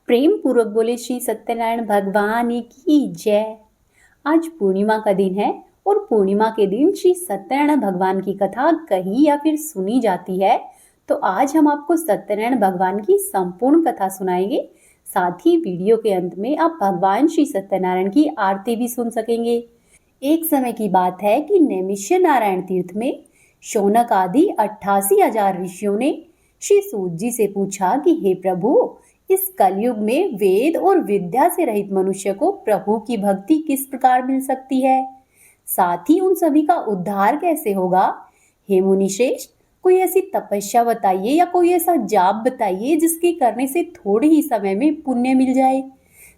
प्रेम पूर्वक बोले श्री सत्यनारायण भगवान की जय। आज पूर्णिमा का दिन है और पूर्णिमा के दिन श्री सत्यनारायण भगवान की कथा कही या फिर सुनी जाती है। तो आज हम आपको सत्यनारायण भगवान की संपूर्ण कथा सुनाएंगे। साथ ही वीडियो के अंत में आप भगवान श्री सत्यनारायण की आरती भी सुन सकेंगे। एक समय की बात है कि नैमिष्य नारायण तीर्थ में शौनक आदि 88,000 ऋषियों ने श्री सूत जी से पूछा कि हे प्रभु, इस कलयुग में वेद और विद्या से रहित मनुष्य को प्रभु की भक्ति किस प्रकार मिल सकती है, साथ ही उन सभी का उद्धार कैसे होगा। हे मुनि श्रेष्ठ, कोई ऐसी तपस्या बताइए या कोई ऐसा जाप बताइए जिसके करने से थोड़े ही समय में पुण्य मिल जाए,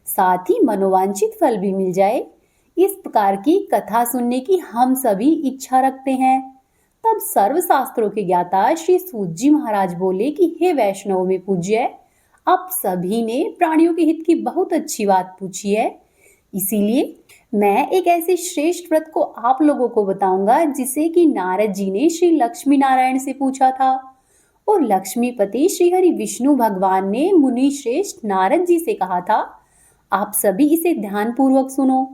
साथ ही मनोवांछित फल भी मिल जाए। इस प्रकार की कथा सुनने की हम सभी इच्छा रखते हैं। तब सर्व शास्त्रों के ज्ञाता श्री सूत जी महाराज बोले कि हे वैष्णव में पूज्य, आप सभी ने प्राणियों के हित की बहुत अच्छी बात पूछी है, इसीलिए मैं एक ऐसे श्रेष्ठ व्रत को आप लोगों को बताऊंगा जिसे कि नारद जी ने श्री लक्ष्मी नारायण से पूछा था और लक्ष्मीपति श्री हरि विष्णु भगवान ने मुनि श्रेष्ठ नारद जी से कहा था। आप सभी इसे ध्यान पूर्वक सुनो।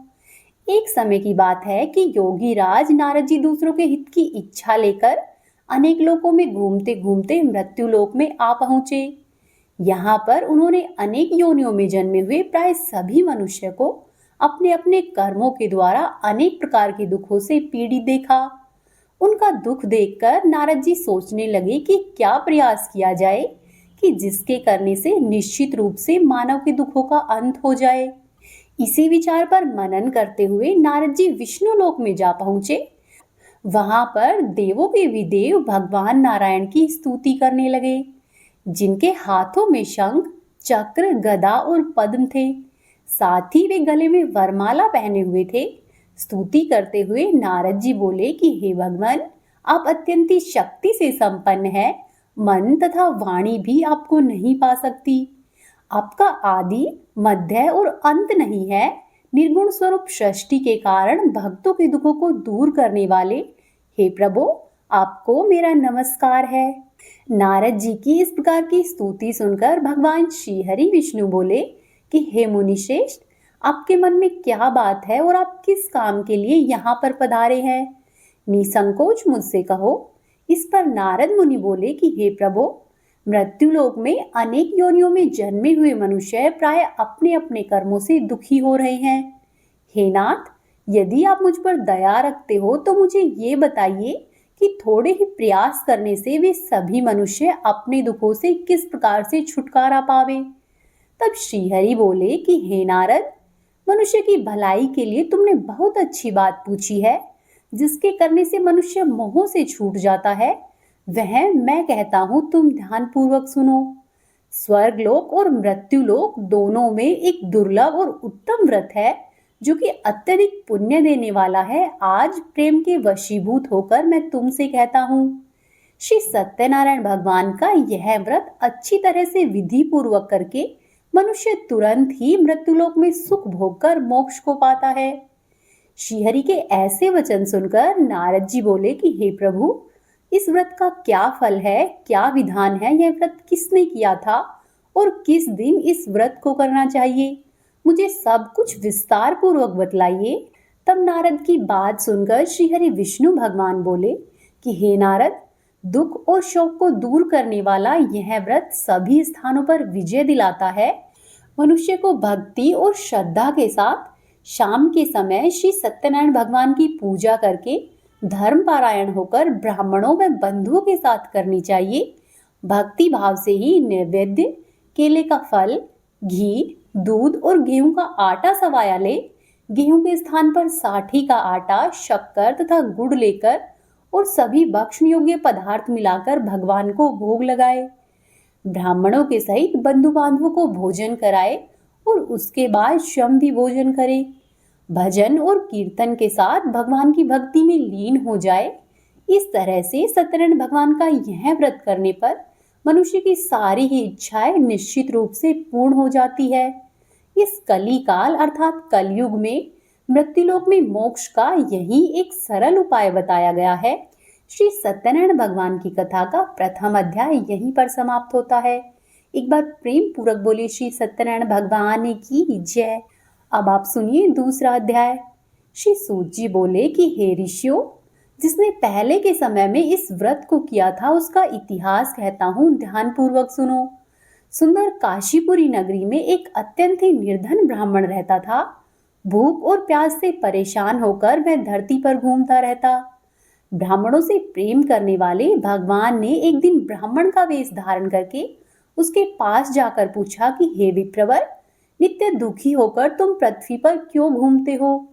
एक समय की बात है कि योगी राज नारद जी दूसरों के हित की इच्छा लेकर अनेक लोकों में घूमते घूमते मृत्यु लोक में आ पहुंचे। यहाँ पर उन्होंने अनेक योनियों में जन्मे हुए प्राय सभी मनुष्य को अपने अपने कर्मों के द्वारा अनेक प्रकार के दुखों से पीड़ित देखा। उनका दुख देखकर नारद जी सोचने लगे कि क्या प्रयास किया जाए कि जिसके करने से निश्चित रूप से मानव के दुखों का अंत हो जाए। इसी विचार पर मनन करते हुए नारद जी विष्णु लोक में जा पहुंचे। वहां पर देवों के विदेव भगवान नारायण की स्तुति करने लगे, जिनके हाथों में शंख, चक्र, गदा और पद्म थे। साथ ही वे गले में वरमाला पहने हुए थे। स्तुति करते हुए नारद जी बोले कि हे भगवान, आप अत्यंत शक्ति से संपन्न हैं, मन तथा वाणी भी आपको नहीं पा सकती। आपका आदि, मध्य और अंत नहीं है। निर्गुण स्वरूप सृष्टि के कारण भक्तों के दुखों को दूर करने वाले हे प्रभु, आपको मेरा नमस्कार है। नारद जी की इस प्रकार की स्तुति सुनकर भगवान श्री हरि विष्णु बोले कि हे मुनि श्रेष्ठ, आपके मन में क्या बात है और आप किस काम के लिए यहाँ पर पधारे हैं, निसंकोच मुझसे कहो। इस पर नारद मुनि बोले कि हे प्रभु, मृत्यु लोक में अनेक योनियों में जन्मे हुए मनुष्य प्राय अपने अपने कर्मों से दुखी हो रहे हैं। हे नाथ, यदि आप मुझ पर दया रखते हो तो मुझे ये बताइए कि थोड़े ही प्रयास करने से वे सभी मनुष्य अपने दुखों से किस प्रकार से छुटकारा पावे। तब श्रीहरि बोले कि हे नारद, मनुष्य की भलाई के लिए तुमने बहुत अच्छी बात पूछी है। जिसके करने से मनुष्य मोह से छूट जाता है, वह मैं कहता हूं, तुम ध्यान पूर्वक सुनो। स्वर्ग लोक और मृत्यु लोक दोनों में एक दुर्लभ और उत्तम व्रत है जो कि अत्यधिक पुण्य देने वाला है। आज प्रेम के वशीभूत होकर मैं तुमसे कहता हूँ, श्री सत्यनारायण भगवान का यह व्रत अच्छी तरह से विधि पूर्वक करके मनुष्य तुरंत ही मृत्युलोक में सुख भोग कर मोक्ष को पाता है। श्रीहरि के ऐसे वचन सुनकर नारद जी बोले कि हे प्रभु, इस व्रत का क्या फल है, क्या विधान है, यह व्रत किसने किया था और किस दिन इस व्रत को करना चाहिए, मुझे सब कुछ विस्तार पूर्वक बतलाइए। तब नारद की बात सुनकर श्रीहरि विष्णु भगवान बोले कि हे नारद, दुख और शोक को दूर करने वाला यह व्रत सभी स्थानों पर विजय दिलाता है। मनुष्य को भक्ति और श्रद्धा के साथ शाम के समय श्री सत्यनारायण भगवान की पूजा करके धर्म पारायण होकर ब्राह्मणों व बंधुओं के साथ करनी चाहिए। भक्ति भाव से ही नैवेद्य, केले का फल, घी, दूध और गेहूं का आटा सवाया ले। गेहूं के स्थान पर साठी का आटा, शक्कर तथा गुड़ लेकर और सभी भक्षण योग्य पदार्थ मिलाकर भगवान को भोग लगाए। ब्राह्मणों के सहित बंधु बांधवों को भोजन कराए और उसके बाद स्वयं भी भोजन करे। भजन और कीर्तन के साथ भगवान की भक्ति में लीन हो जाए। इस तरह से सत्यनारायण भगवान का यह व्रत करने पर मनुष्य की सारी ही इच्छाएं निश्चित रूप से पूर्ण हो जाती है। इस कली काल अर्थात कलयुग में मृत्युलोक में मोक्ष का यही एक सरल उपाय बताया गया है। श्री सत्यनारायण भगवान की कथा का प्रथम अध्याय यहीं पर समाप्त होता है। एक बार प्रेम पूर्वक बोले श्री सत्यनारायण भगवान की जय। अब आप सुनिए दूसरा अध्याय। श्री सूत जी बोले कि हे ऋषियों, जिसने पहले के समय में इस व्रत को किया था उसका इतिहास कहता हूँ, ध्यान पूर्वक सुनो। सुंदर काशीपुरी नगरी में एक अत्यंत ही निर्धन ब्राह्मण रहता था। भूख और प्यास से परेशान होकर वह धरती पर घूमता रहता। ब्राह्मणों से प्रेम करने वाले भगवान ने एक दिन ब्राह्मण का वेश धारण करके उसके पास जाकर पूछा कि हे विप्रवर, नित्य दुखी होकर तुम पृथ्वी पर क्यों घूमते हो?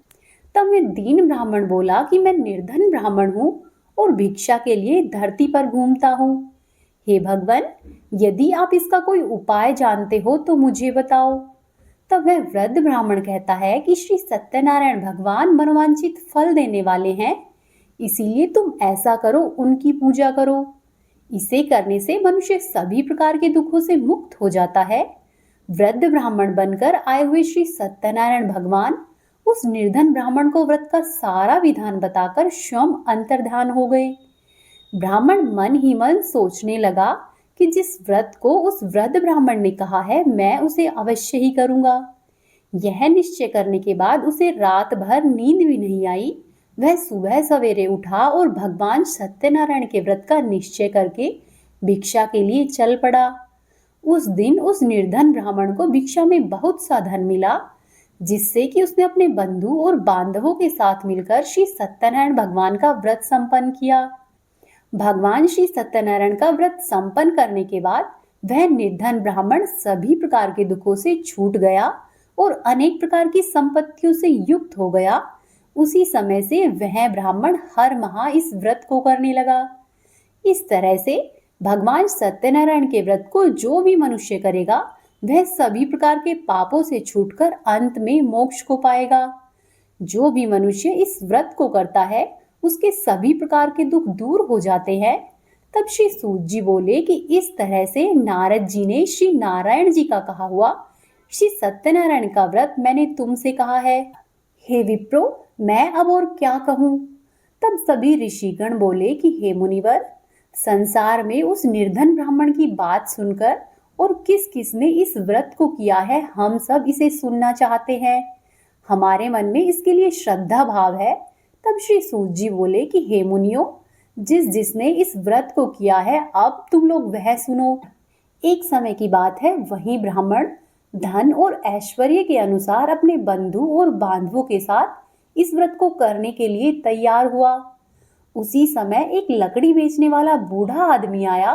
तब वह दीन ब्राह्मण बोला कि मैं निर्धन ब्राह्मण हूँ और भिक्षा के लिए धरती पर घूमता हूँ। हे भगवान, यदि आप इसका कोई उपाय जानते हो तो मुझे बताओ। तब वह वृद्ध ब्राह्मण कहता है कि श्री सत्यनारायण भगवान मनोवांछित फल देने वाले हैं, इसीलिए तुम ऐसा करो, उनकी पूजा करो। इसे करने से मनुष्य सभी प्रकार के दुखों से मुक्त हो जाता है। वृद्ध ब्राह्मण बनकर आए हुए श्री सत्यनारायण भगवान उस निर्धन ब्राह्मण को व्रत का सारा विधान बताकर स्वयं अंतर्ध्यान हो गए। ब्राह्मण मन ही मन सोचने लगा कि जिस व्रत को उस वृद्ध ब्राह्मण ने कहा है, मैं उसे अवश्य ही करूंगा। यह निश्चय करने के बाद उसे रात भर नींद भी नहीं आई। वह सुबह सवेरे उठा और भगवान सत्यनारायण के व्रत का निश्चय करके भिक्षा के लिए चल पड़ा। उस दिन उस निर्धन ब्राह्मण को भिक्षा में बहुत सा धन मिला, जिससे कि उसने अपने बंधु और बांधवों के साथ मिलकर श्री सत्यनारायण भगवान का व्रत संपन्न किया। भगवान श्री सत्यनारायण का व्रत संपन्न करने के बाद वह निर्धन ब्राह्मण सभी प्रकार के दुखों से छूट गया और अनेक प्रकार की संपत्तियों से युक्त हो गया। उसी समय से वह ब्राह्मण हर माह इस व्रत को करने लगा। इस तरह से भगवान सत्यनारायण के व्रत को जो भी मनुष्य करेगा वह सभी प्रकार के पापों से छूटकर अंत में मोक्ष को पाएगा। जो भी मनुष्य इस व्रत को करता है उसके सभी प्रकार के दुख दूर हो जाते हैं। तब श्री सूत जी बोले कि इस तरह से नारद जी ने श्री नारायण जी का कहा हुआ श्री सत्यनारायण का व्रत मैंने तुमसे कहा है। हे विप्रो, मैं अब और क्या कहूँ? तब सभी ऋषिगण बोले कि हे मुनिवर, संसार में उस निर्धन ब्राह्मण की बात सुनकर और किस किस ने इस व्रत को किया है, हम सब इसे सुनना चाहते हैं। हमारे मन में इसके लिए श्रद्धा भाव है। तब श्री सूत जी बोले कि हे मुनियों, जिस जिसने इस व्रत को किया है, अब तुम लोग वह सुनो। एक समय की बात है, वही ब्राह्मण धन और ऐश्वर्य के अनुसार अपने बंधु और बांधवों के साथ इस व्रत को करने के लिए तैयार हुआ। उसी समय एक लकड़ी बेचने वाला बूढ़ा आदमी आया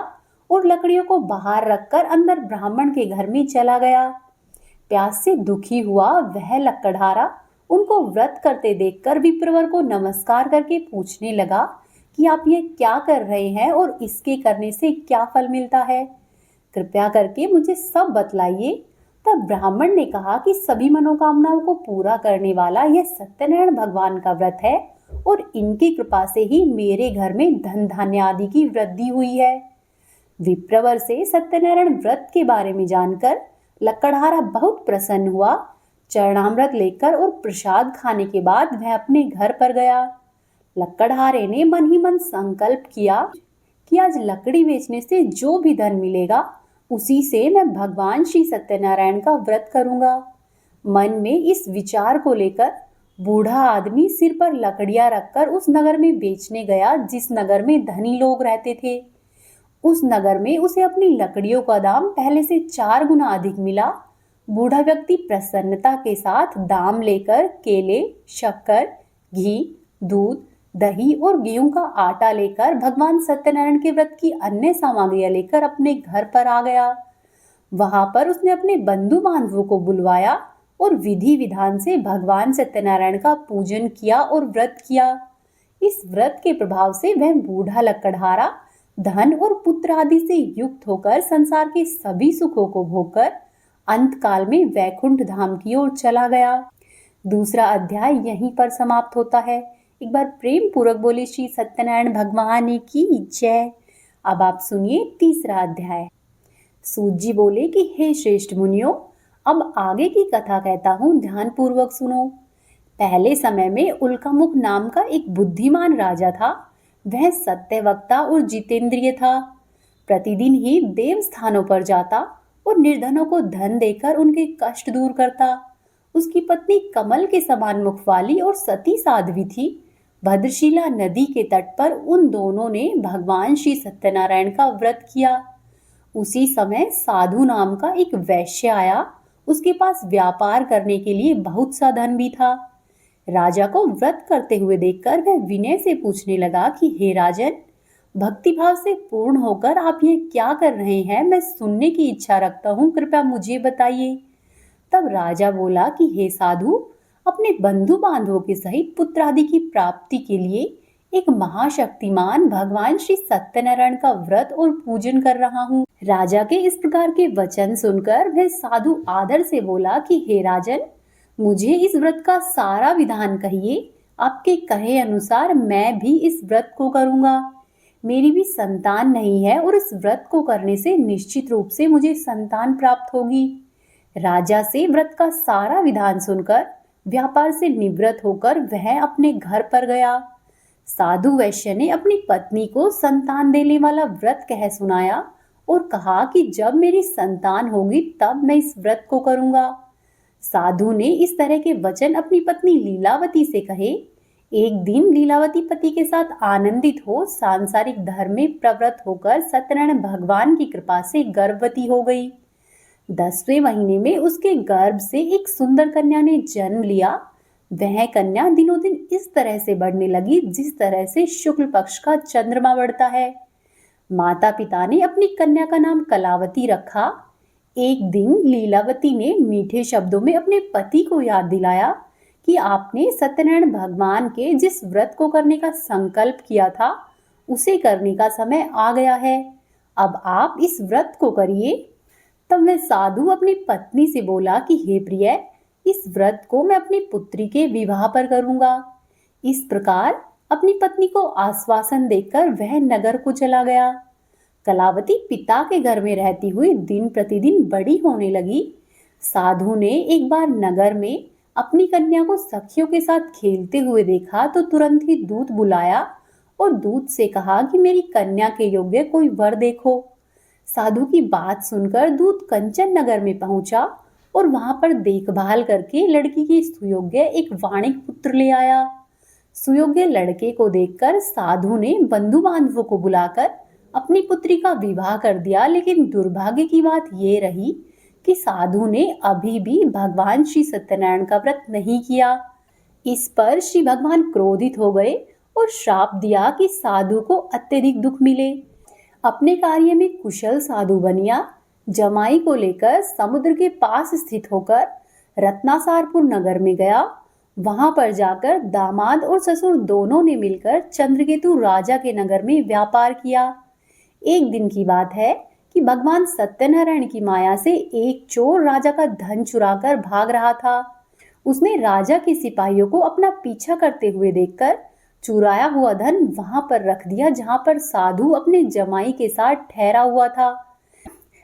और लकड़ियों को बाहर रखकर अंदर ब्राह्मण के घर में चला गया। प्यास से दुखी हुआ वह लकड़हारा उनको व्रत करते देखकर विप्रवर को नमस्कार करके पूछने लगा कि आप ये क्या कर रहे हैं और इसके करने से क्या फल मिलता है? कृपया करके मुझे सब बतलाइए। तब ब्राह्मण ने कहा कि सभी मनोकामनाओं को पूरा करने वाला यह सत्यनारायण भगवान का व्रत है और इनकी कृपा से ही मेरे घर में धन धान्य आदि की वृद्धि हुई है। विप्रवर से सत्यनारायण व्रत के बारे में जानकर लकड़हारा बहुत प्रसन्न हुआ। चरणामृत लेकर और प्रसाद खाने के बाद वह अपने घर पर गया। लकड़हारे ने मन ही मन संकल्प किया कि आज लकड़ी बेचने से जो भी धन मिलेगा उसी से मैं भगवान श्री सत्यनारायण का व्रत करूंगा। मन में इस विचार को लेकर बूढ़ा आदमी सिर पर लकड़ियां रखकर उस नगर में बेचने गया जिस नगर में धनी लोग रहते थे। उस नगर में उसे अपनी लकड़ियों का दाम पहले से 4 गुना अधिक मिला। बूढ़ा व्यक्ति प्रसन्नता के साथ दाम लेकर केले, शक्कर, घी, दूध, दही और गेहूं का आटा लेकर भगवान सत्यनारायण के व्रत की अन्य सामग्रियां लेकर अपने घर पर आ गया। वहां पर उसने अपने बंधु बांधवों को बुलवाया और विधि विधान से भगवान सत्यनारायण का पूजन किया और व्रत किया। इस व्रत के प्रभाव से वह बूढ़ा लकड़हारा धन और पुत्र आदि से युक्त होकर संसार के सभी सुखों को भोगकर अंत काल में वैकुंठ धाम की ओर चला गया। दूसरा अध्याय यहीं पर समाप्त होता है। एक बार प्रेम पूर्वक बोले श्री सत्यनारायण भगवान की जय। अब आप सुनिए तीसरा अध्याय। सूत जी बोले कि हे श्रेष्ठ मुनियों, अब आगे की कथा कहता हूँ, ध्यान पूर्वक सुनो। पहले समय में उल्कामुख नाम का एक बुद्धिमान राजा था। वह सत्यवक्ता और जितेंद्रिय था। प्रतिदिन ही देव स्थानों पर जाता और निर्धनों को धन देकर उनके कष्ट दूर करता। उसकी पत्नी कमल के समान मुख वाली और सती साध्वी थी। भद्रशिला नदी के तट पर उन दोनों ने भगवान श्री सत्यनारायण का व्रत किया। उसी समय साधु नाम का एक वैश्य आया। उसके पास व्यापार करने के लिए बहुत सा धन भी था। राजा को व्रत करते हुए देखकर वह विनय से पूछने लगा कि हे राजन, भक्तिभाव से पूर्ण होकर आप ये क्या कर रहे हैं? मैं सुनने की इच्छा रखता हूँ, कृपया मुझे बताइए। तब राजा बोला कि हे साधु, अपने बंधु बांधवों के सहित पुत्र आदि की प्राप्ति के लिए एक महाशक्तिमान भगवान श्री सत्यनारायण का व्रत और पूजन कर रहा हूँ। राजा के इस प्रकार के वचन सुनकर वह साधु आदर से बोला कि हे राजन, मुझे इस व्रत का सारा विधान कहिए। आपके कहे अनुसार मैं भी इस व्रत को करूंगा। मेरी भी संतान नहीं है और इस व्रत को करने से निश्चित रूप से मुझे संतान प्राप्त होगी। राजा से व्रत का सारा विधान सुनकर व्यापार से निवृत्त होकर वह अपने घर पर गया। साधु वैश्य ने अपनी पत्नी को संतान देने वाला व्रत कह सुनाया और कहा कि जब मेरी संतान होगी तब मैं इस व्रत को करूंगा। साधु ने इस तरह के वचन अपनी पत्नी लीलावती से कहे। एक दिन लीलावती पति के साथ आनंदित हो सांसारिक धर्म में प्रवृत्त होकर सत्यनारायण भगवान की कृपा से गर्भवती हो गई। 10वें महीने में उसके गर्भ से एक सुंदर कन्या ने जन्म लिया। वह कन्या दिनों दिन इस तरह से बढ़ने लगी जिस तरह से शुक्ल पक्ष का चंद्रमा बढ़ता है। माता पिता ने अपनी कन्या का नाम कलावती रखा। एक दिन लीलावती ने मीठे शब्दों में अपने पति को याद दिलाया कि आपने सत्यनारायण भगवान के जिस व्रत को करने का संकल्प किया था उसे करने का समय आ गया है। अब आप इस व्रत को करिए। तब वह साधु अपनी पत्नी से बोला कि हे प्रिय, इस व्रत को मैं अपनी पुत्री के विवाह पर करूंगा। इस प्रकार अपनी पत्नी को आश्वासन देकर वह नगर को चला गया। कलावती पिता के घर में रहती हुई दिन प्रतिदिन बड़ी होने लगी। साधु ने एक बार नगर में अपनी कन्या को सखियों के साथ खेलते हुए देखा तो तुरंत ही दूत बुलाया और दूत से कहा कि मेरी कन्या के योग्य कोई वर देखो। साधु की बात सुनकर दूत कंचन नगर में पहुंचा और वहां पर देखभाल करके लड़की की सुयोग्य एक वाणिक पुत्र ले आया। सुयोग्य लड़के को देखकर साधु ने बंधु बांधवों को बुलाकर अपनी पुत्री का विवाह कर दिया। लेकिन दुर्भाग्य की बात ये रही कि साधु ने अभी भी भगवान श्री सत्यनारायण का व्रत नहीं किया। इस पर श्री भगवान क्रोधित हो गए और श्राप दिया कि साधु को अत्यधिक दुख मिले। अपने कार्य में कुशल साधु बनिया जमाई को लेकर समुद्र के पास स्थित होकर रत्नासारपुर नगर में गया। वहां पर जाकर दामाद और ससुर दोनों ने मिलकर चंद्रकेतु राजा के नगर में व्यापार किया। एक दिन की बात है कि भगवान सत्यनारायण की माया से एक चोर राजा का धन चुराकर भाग रहा था। उसने राजा के सिपाहियों को अपना पीछा करते हुए देखकर चुराया हुआ धन वहां पर रख दिया जहां पर साधु अपने जमाई के साथ ठहरा हुआ था।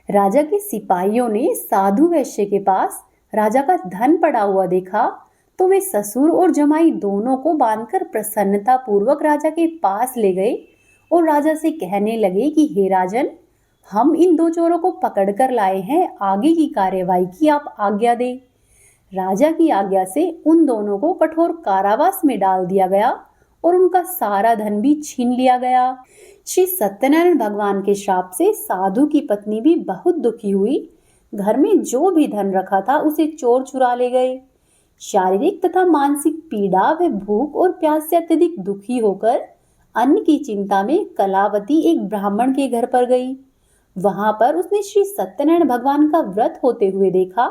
राजा के सिपाहियों ने साधु वैश्य के पास राजा का धन पड़ा हुआ देखा तो वे ससुर और जमाई दोनों को बांधकर प्रसन्नता पूर्वक राजा के पास ले गए और राजा से कहने लगे कि हे राजन, हम इन दो चोरों को पकड़कर लाए हैं, आगे की कार्यवाही की आप आज्ञा दे। राजा की आज्ञा से उन दोनों को कठोर कारावास में डाल दिया गया और उनका सारा धन भी छीन लिया गया। श्री सत्यनारायण भगवान के श्राप से साधु की पत्नी भी बहुत दुखी हुई। घर में जो भी धन रखा था उसे चोर चुरा ले गए। शारीरिक तथा मानसिक पीड़ा व भूख और प्यास से अत्यधिक दुखी होकर अन्न की चिंता में कलावती एक ब्राह्मण के घर पर गई। वहां पर उसने श्री सत्यनारायण भगवान का व्रत होते हुए देखा।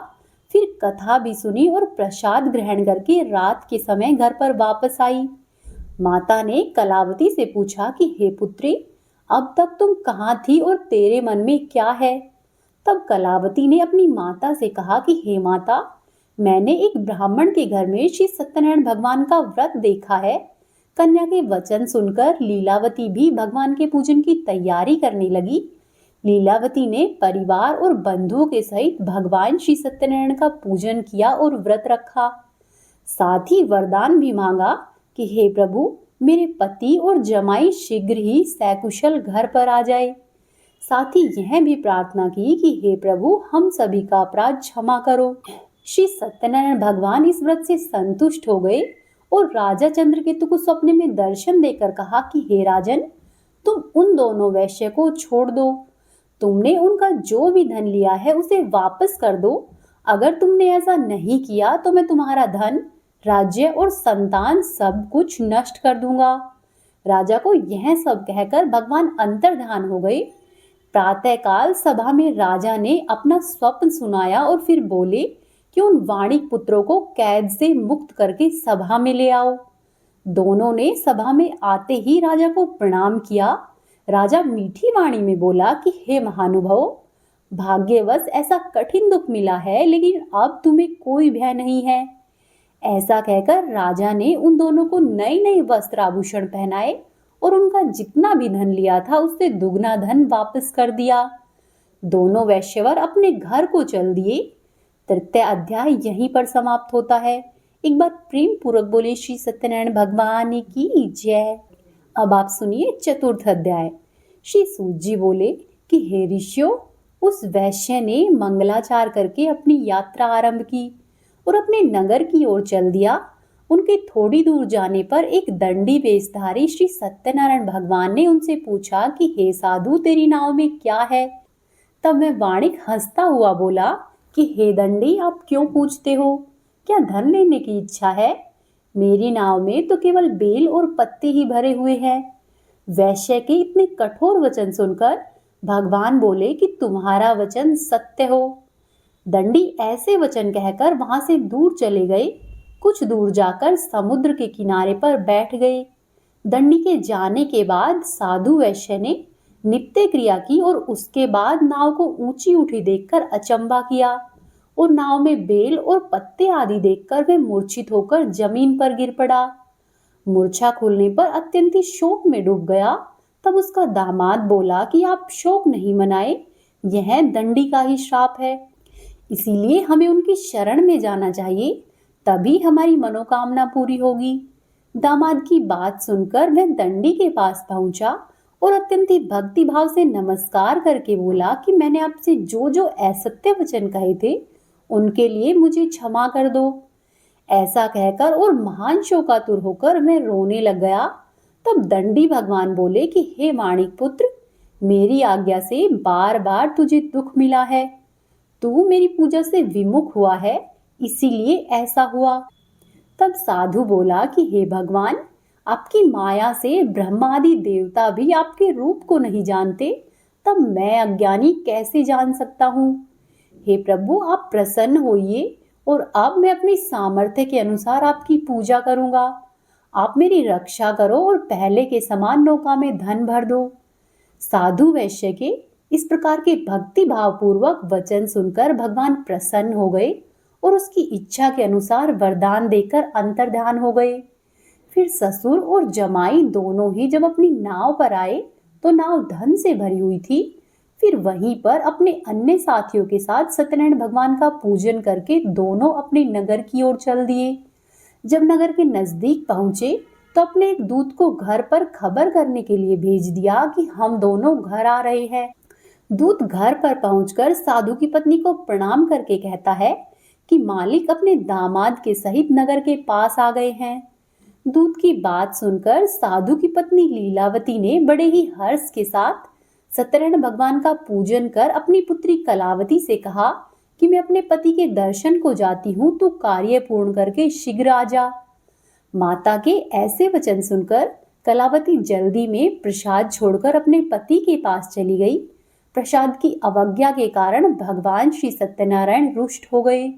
फिर कथा भी सुनी और प्रसाद ग्रहण करके रात के समय घर पर वापस आई। माता ने कलावती से पूछा कि हे पुत्री, अब तक तुम कहाँ थी और तेरे मन में क्या है? तब कलावती ने अपनी माता से कहा कि हे माता, मैंने एक ब्राह्मण के घर में श्री सत्यनारायण भगवान का व्रत देखा है। कन्या के वचन सुनकर लीलावती भी भगवान के पूजन की तैयारी करने लगी। लीलावती ने परिवार और बंधुओं के सहित भगवान श्री सत्यनारायण का पूजन किया और व्रत रखा। साथ ही वरदान भी मांगा कि हे प्रभु, मेरे पति और जमाई शीघ्र ही सकुशल घर पर आ जाए। साथ ही यह भी प्रार्थना की कि हे प्रभु, हम सभी का अपराध क्षमा करो। श्री सत्यनारायण भगवान इस व्रत से संतुष्ट हो गए और राजा चंद्रकेतु को सपने में दर्शन देकर कहा कि हे राजन, तुम उन दोनों वैश्य को छोड़ दो। तुमने उनका जो भी धन लिया है उसे वापस कर दो। अगर तुमने ऐसा नहीं किया तो मैं तुम्हारा धन, राज्य और संतान सब कुछ नष्ट कर दूंगा। राजा को यह सब कहकर भगवान अंतर्ध्यान हो गए। प्रातःकाल सभा में राजा ने अपना स्वप्न सुनाया और फिर बोले कि उन वाणिक पुत्रों को कैद से मुक्त करके सभा में ले आओ। दोनों ने सभा में आते ही राजा को प्रणाम किया। राजा मीठी वाणी में बोला कि हे महानुभाव, भाग्यवश ऐसा कठिन दुख मिला है, लेकिन अब तुम्हें कोई भय नहीं है। ऐसा कहकर राजा ने उन दोनों को नए नए वस्त्र आभूषण पहनाए और उनका जितना भी धन लिया था उससे दुगना धन वापस कर दिया। दोनों वैश्यवर अपने घर को चल दिए। तृतीय अध्याय यहीं पर समाप्त होता है। एक बार प्रेम पूर्वक बोले श्री सत्यनारायण भगवान की जय। अब आप सुनिए चतुर्थ अध्याय। श्री सूत जी बोले कि हे ऋषियों, उस वैश्य ने मंगलाचार करके अपनी यात्रा आरंभ की और अपने नगर की ओर चल दिया। उनके थोड़ी दूर जाने पर एक दंडी वेशधारी श्री सत्यनारायण भगवान ने उनसे पूछा कि हे साधु, तेरी नाव में क्या है? तब वह वाणिक हंसता हुआ बोला कि हे दंडी, आप क्यों पूछते हो? क्या धन लेने की इच्छा है? मेरी नाव में तो केवल बेल और पत्ते ही भरे हुए हैं। वैश्य के इतने कठोर वचन सुनकर भगवान बोले कि तुम्हारा वचन सत्य हो। दंडी ऐसे वचन कहकर वहां से दूर चले गए। कुछ दूर जाकर समुद्र के किनारे पर बैठ गए। दंडी के जाने के बाद साधु वैश्य ने नित्य क्रिया की और उसके बाद नाव को ऊंची उठी देखकर अचंबा किया और नाव में बेल और पत्ते आदि देखकर वह मूर्छित होकर जमीन पर गिर पड़ा। मूर्छा खुलने पर अत्यंत शोक में डूब गया। तब उसका दामाद बोला कि आप शोक नहीं मनाए, यह दंडी का ही श्राप है, इसीलिए हमें उनकी शरण में जाना चाहिए, तभी हमारी मनोकामना पूरी होगी। दामाद की बात सुनकर वह दंडी के पास पहुंचा और अत्यंत भक्ति भाव से नमस्कार करके बोला कि मैंने आपसे जो जो असत्य वचन कहे थे उनके लिए मुझे क्षमा कर दो। ऐसा कहकर और महान शोकातुर होकर मैं रोने लग गया। तब दंडी भगवान बोले कि हे वाणिक पुत्र, मेरी आज्ञा से बार बार तुझे दुख मिला है। तू मेरी पूजा से विमुख हुआ है, इसीलिए ऐसा हुआ। तब साधु बोला कि हे भगवान, आपकी माया से ब्रह्मादि देवता भी आपके रूप को नहीं जानते, तब मैं अज्ञानी कैसे जान सकता हूँ? हे प्रभु, आप प्रसन्न होइए और अब मैं अपनी सामर्थ्य के अनुसार आपकी पूजा करूंगा। आप मेरी रक्षा करो और पहले के समान नौका में धन भर दो। साधु वैश्य के इस प्रकार के भक्ति भाव पूर्वक वचन सुनकर भगवान प्रसन्न हो गए और उसकी इच्छा के अनुसार वरदान देकर अंतर्ध्यान हो गए। फिर ससुर और जमाई दोनों ही जब अपनी नाव पर आए तो नाव धन से भरी हुई थी। फिर वहीं पर अपने अन्य साथियों के साथ सत्यनारायण भगवान का पूजन करके दोनों अपने नगर की ओर चल दिए। जब नगर के नजदीक पहुंचे तो अपने एक दूत को घर पर खबर करने के लिए भेज दिया कि हम दोनों घर आ रहे हैं। दूत घर पर पहुंचकर साधु की पत्नी को प्रणाम करके कहता है कि मालिक अपने दामाद के सहित नगर के पास आ गए हैं। दूत की बात सुनकर साधु की पत्नी लीलावती ने बड़े ही हर्ष के साथ सत्यनारायण भगवान का पूजन कर अपनी पुत्री कलावती से कहा कि मैं अपने पति के दर्शन को जाती हूँ, तू कार्य पूर्ण करके शीघ्र आ जा। माता के ऐसे वचन सुनकर कलावती जल्दी में प्रसाद छोड़कर अपने पति के पास चली गई। प्रसाद की अवज्ञा के कारण भगवान श्री सत्यनारायण रुष्ट हो गए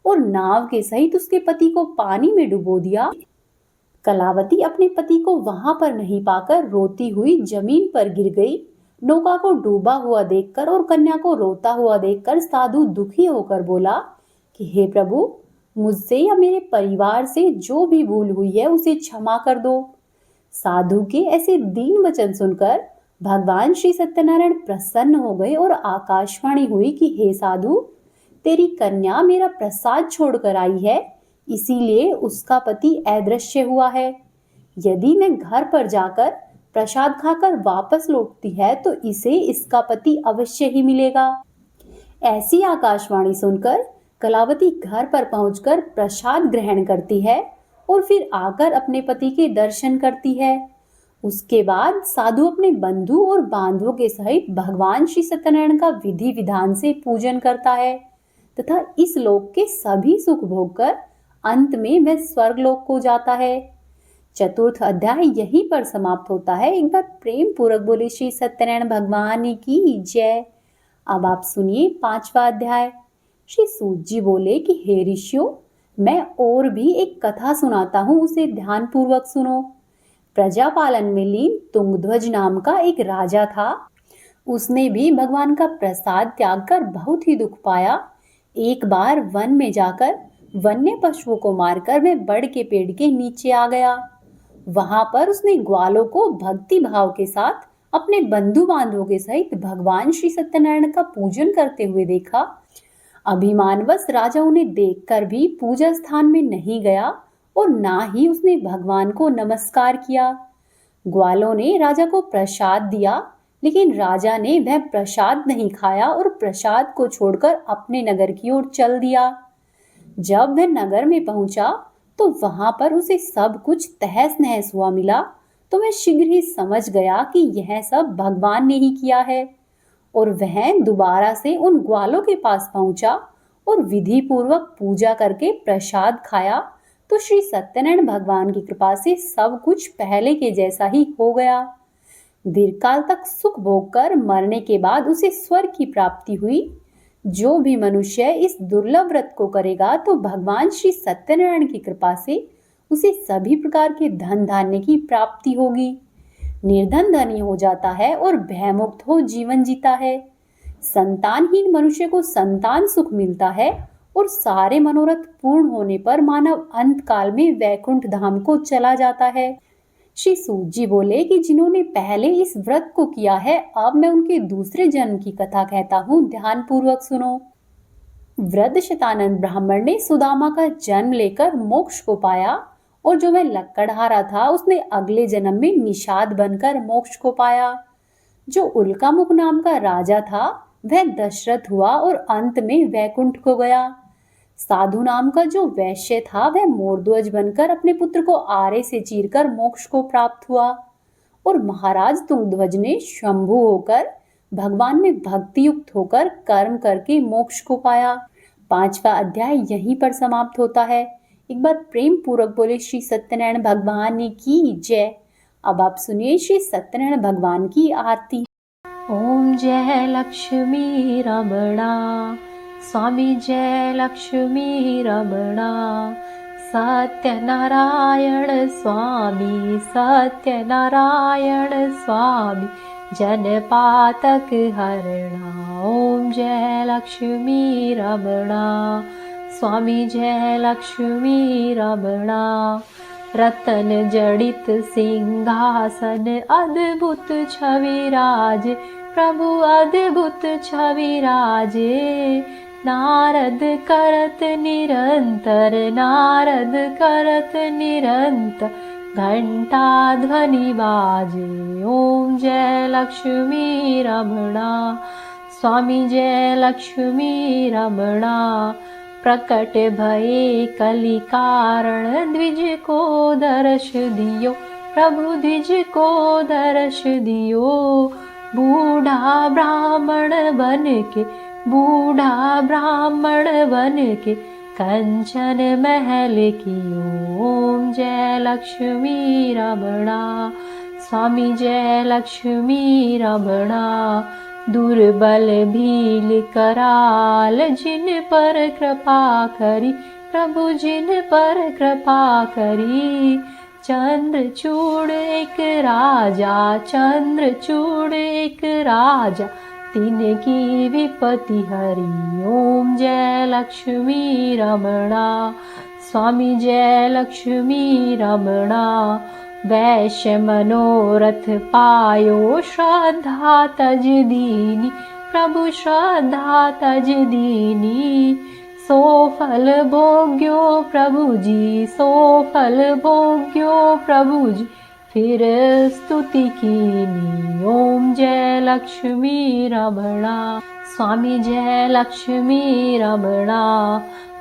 और नाव के सहित उसके पति को पानी में डुबो दिया। कलावती अपने पति को वहां पर नहीं पाकर रोती हुई जमीन पर गिर गई। नौका को डूबा हुआ देखकर और कन्या को रोता हुआ देखकर साधु दुखी होकर बोला कि हे प्रभु, मुझसे या मेरे परिवार से जो भी भूल हुई है उसे क्षमा कर दो। साधु के ऐसे दीन वचन सुनकर भगवान श्री सत्यनारायण प्रसन्न हो गए और आकाशवाणी हुई कि हे साधु, तेरी कन्या मेरा प्रसाद छोड़कर आई है, इसीलिए उसका पति अदृश्य हुआ है। यदि मैं घर पर जाकर प्रसाद खाकर वापस लौटती है तो इसे इसका पति अवश्य ही मिलेगा। ऐसी आकाशवाणी सुनकर कलावती घर पर पहुंचकर प्रसाद ग्रहण करती है और फिर आकर अपने पति के दर्शन करती है। उसके बाद साधु अपने बंधु और बांधवों के सहित भगवान श्री सत्यनारायण का विधि विधान से पूजन करता है तथा इस लोक के सभी सुख भोग कर अंत में वह स्वर्ग लोक को जाता है। चतुर्थ अध्याय यहीं पर समाप्त होता है। एक बार प्रेम पूर्वक बोले श्री सत्यनारायण भगवान की जय। अब आप सुनिए 5वां अध्याय। श्री सूत जी बोले कि हे ऋषियों, मैं और भी एक कथा सुनाता हूँ, उसे ध्यान पूर्वक सुनो। प्रजापालन में लीन तुंगध्वज नाम का एक राजा था। उसने भी भगवान का प्रसाद त्याग कर बहुत ही दुख पाया। एक बार वन में जाकर वन्य पशुओं को मारकर वह बड़ के पेड़ के नीचे आ गया। वहां पर उसने ग्वालों को भक्ति भाव के साथ अपने बंधु बांधवों के सहित भगवान श्री सत्यनारायण का पूजन करते हुए देखा। अभिमानवश राजा उन्हें देखकर भी पूजा स्थान में नहीं गया और ना ही उसने भगवान को नमस्कार किया। ग्वालों ने राजा को प्रसाद दिया, लेकिन राजा ने वह प्रसाद नहीं खाया और प्रसाद को छोड़कर अपने नगर की ओर चल दिया। जब वह नगर में पहुंचा तो वहां पर उसे सब कुछ तहस नहस हुआ मिला। तो वह शीघ्र ही समझ गया कि यह सब भगवान ने ही किया है और वह दोबारा से उन ग्वालों के पास पहुंचा और विधि पूर्वक पूजा करके प्रसाद खाया। तो श्री सत्यनारायण भगवान की कृपा से सब कुछ पहले के जैसा ही हो गया। दीर्घकाल तक सुख भोग कर मरने के बाद उसे स्वर्ग की प्राप्ति हुई। जो भी मनुष्य इस दुर्लभ व्रत को करेगा तो भगवान श्री सत्यनारायण की कृपा से उसे सभी प्रकार के धन धान्य की प्राप्ति होगी। निर्धन धनी हो जाता है और भयमुक्त हो जीवन जीता है। संतानहीन मनुष्य को संतान सुख मिलता है और सारे मनोरथ पूर्ण होने पर मानव अंत काल में वैकुंठ धाम को चला जाता है। श्री सूत जी बोले कि जिन्होंने पहले इस व्रत को किया है, अब मैं उनके दूसरे जन्म की कथा कहता हूँ, ध्यान पूर्वक सुनो। वृद्धशतानंद ब्राह्मण ने सुदामा का जन्म लेकर मोक्ष को पाया और जो वह लक्कड़हारा था उसने अगले जन्म में निषाद बनकर मोक्ष को पाया। जो उल्कामुख नाम का राजा था वह दशरथ हुआ और अंत में वैकुंठ को गया। साधु नाम का जो वैश्य था वह मोरध्वज बनकर अपने पुत्र को आरे से चीरकर मोक्ष को प्राप्त हुआ और महाराज तुंगध्वज ने शंभु होकर भगवान में भक्ति युक्त होकर कर्म करके मोक्ष को पाया। 5वां अध्याय यहीं पर समाप्त होता है। एक बार प्रेम पूर्वक बोले श्री सत्यनारायण भगवान की जय। अब आप सुनिए श्री सत्यनारायण भगवान की आरती। ओम जय लक्ष्मी रमणा, स्वामी जय लक्ष्मी रमणा। सत्यनारायण स्वामी, सत्यनारायण स्वामी, जनपातक हरणा। ओम जय लक्ष्मी रमणा, स्वामी जय लक्ष्मी रमणा। रतन जड़ित सिंहासन, अद्भुत छवि राजे, प्रभु अद्भुत छवि राजे। नारद करत निरंतर, नारद करत निरंतर, घंटा ध्वनि बाजे। ओम जय लक्ष्मी रमणा, स्वामी जय लक्ष्मी रमणा। प्रकट भये कलि कारण, द्विज को दर्श दियो, प्रभु द्विज को दर्श दियो। बूढ़ा ब्राह्मण बन के, बूढ़ा ब्राह्मण बन के, कंचन महल कियो। ओम जय लक्ष्मी रमणा, स्वामी जय लक्ष्मी रमणा। दुर्बल भील कराल, जिन पर कृपा करी, प्रभु जिन पर कृपा करी। चंद्रचूड़ एक राजा, चंद्रचूड़ एक राजा, तिनकी विपत्ति हरी। ओम जय लक्ष्मी रमणा, स्वामी जय लक्ष्मी रमणा। वैश्य मनोरथ पायो, श्रद्धा तज दीनी, प्रभु श्रद्धा तज दीनी। सो फल भोग्यो प्रभु जी, सो फल भोग्यो प्रभु जी, फिर स्तुति कीनी ओम जय लक्ष्मी रमणा। स्वामी जय लक्ष्मी रमणा।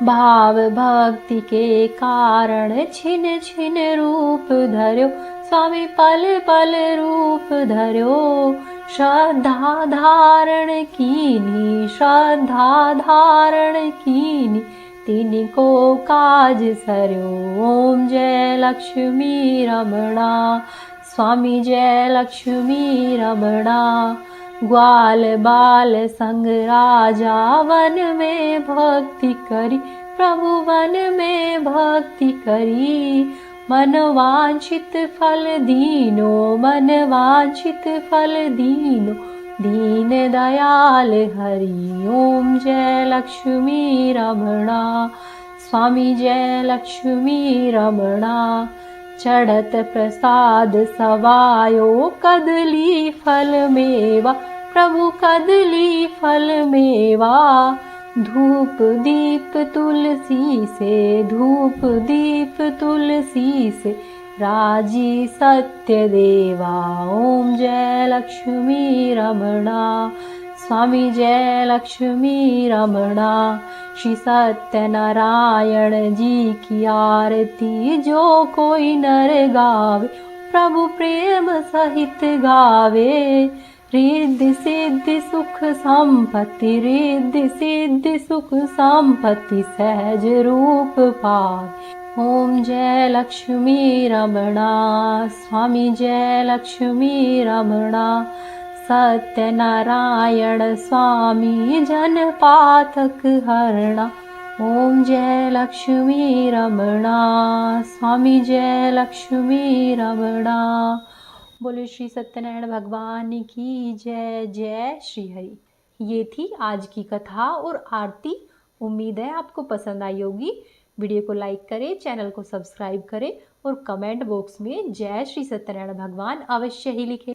भाव भक्ति के कारण छिन छिन रूप धर्यो, स्वामी पल पल रूप धर्यो। श्रद्धा धारण कीनी, श्रद्धा धारण कीनी, तिनको काज सर्यो ओम जय लक्ष्मी रमणा। स्वामी जय लक्ष्मी रमणा। ग्वाल बाल संग राजा वन में भक्ति करी, प्रभु वन में भक्ति करी। मन वांछित फल दीनो, मन वांछित फल दीनो, दीन दयाल हरि ओम जय लक्ष्मी रमणा। स्वामी जय लक्ष्मी रमणा। चढ़त प्रसाद सवायो कदली फल मेवा, प्रभु कदली फल मेवा। धूप दीप तुलसी से, धूप दीप तुलसी से, राजी सत्य देवा ओम जय लक्ष्मी रमणा। स्वामी जय लक्ष्मी रमणा। श्री सत्यनारायण जी की आरती जो कोई नर गावे, प्रभु प्रेम सहित गावे। रिद्धि सिद्धि सुख संपत्ति, रिद्धि सिद्धि सुख संपत्ति, सहज रूप पावे ओम जय लक्ष्मी रमणा। स्वामी जय लक्ष्मी रमणा। सत्यनारायण स्वामी जन पातक हरणा ओम जय लक्ष्मी रमणा। स्वामी जय लक्ष्मी रमणा। बोले श्री सत्यनारायण भगवान की जय। जय श्री हरि। ये थी आज की कथा और आरती। उम्मीद है आपको पसंद आई होगी। वीडियो को लाइक करें, चैनल को सब्सक्राइब करें और कमेंट बॉक्स में जय श्री सत्यनारायण भगवान अवश्य ही लिखें।